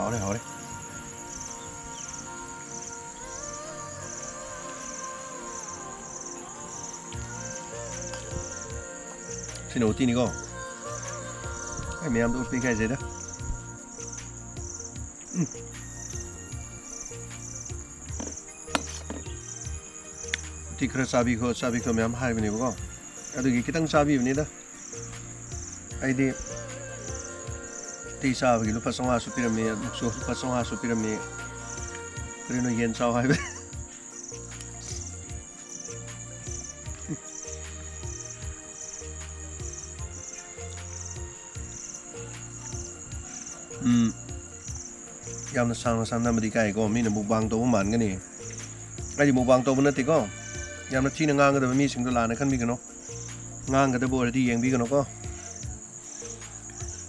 하오래 하오래. xin đầu tiên đi con cái mẹ em tôi phi cái gì đó thì cái sabi ko mẹ em hai bên này con ở đây cái tăng sabi bên này đó ai đi thì sao cái lúc phát sóng ha super mẹ số phát sóng ha super mẹ cái nó yên sao hai bên yamna sang na madi kai ko mi na mukbang to man ga ni ai mukbang to ban ti ko yamna chi na ngang ga mi sing do la na khan mi ga no ngang ga da bo ri yeng bi ga no ko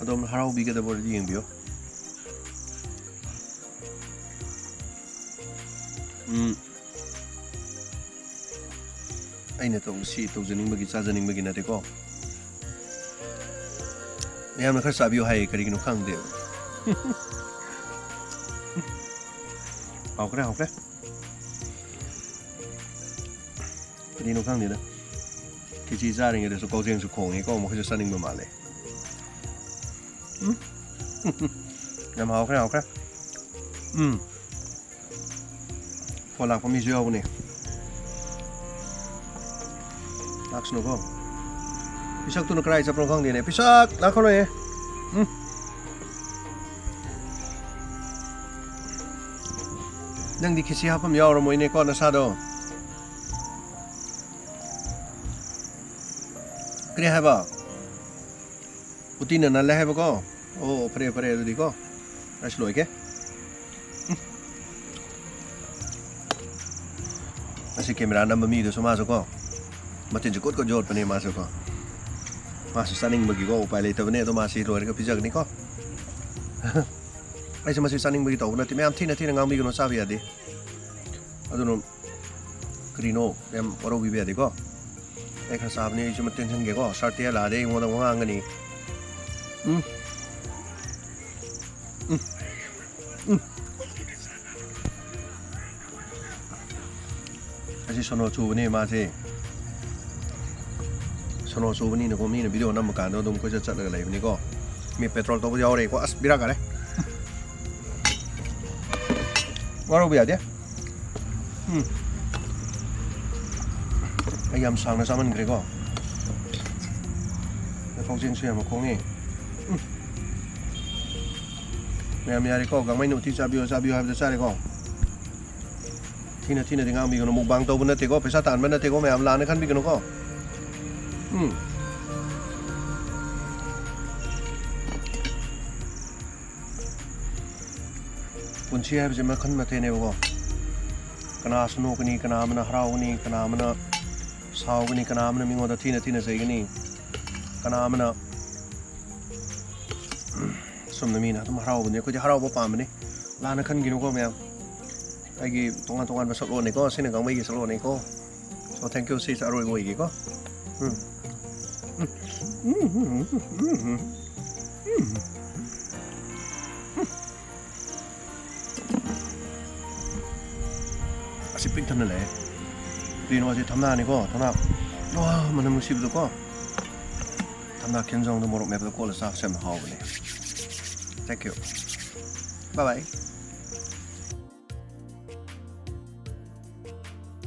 adom harau bi ga da bo ri yeng bi yo ai na to si to janing ba gi cha janing ba gi na te ko yamna khar sa bi yo hai kari gi no khang de học cái đi nó khác gì đó thì chỉ ra thì người ta câu chuyện sự khổ ấy có một cái sự đình mà lại làm học cái phò lạc có mi dưa này lạc snow không pisak tu nó cái gì trong không đi này pisak lạc không này nang di kisi hapam yaw mo ini ko nasado kaya haba uti na nala haba ko oh pare di ko aslo ke asi kamera number mi do so masuk ko matin jukot ko jod pane masuk ko masuk saning bagi ko upay later ne to masih ro ka pijak ni ko ai masih saning bagi tau na ti am thina ngang mi ko sa bi adi adunu krino em oro bi adi ko ai kha sab ni chuma tension ge ko start ya la de mo da ngang ni asi sono chu ni ma se sono chu ni ko mi ni video nam ka do dum ko cha la lai ni ko mi petrol to yaw re ko as bira ka re oro bi adi ai yam sang na saman gre ko na phong jing suya mo kong ni me ari ko gang mai no ti Chabiyu ha da sa re ko thina dingang bi ko mo bang to ban te ko paisa tan ban te ko me am la na khan bi ko ko punchi ha je ma khan ma te ne ko kana sunu kani kana mana harau ni kana mana sau kani kana mana mingo da thina sei kani kana mana somna mina tum harau ne ko je harau ba pam ni la na khan gi no ko me ai gi tongan ba solo ne ko sine Gangmei gi solo ne ko so thank you sis aroi go gi ko asi ping tham na le rino asi thamna ni ko thona wa mana musib do ko thamna khenjong do morok me ko la sa sem haw ne thank you bye bye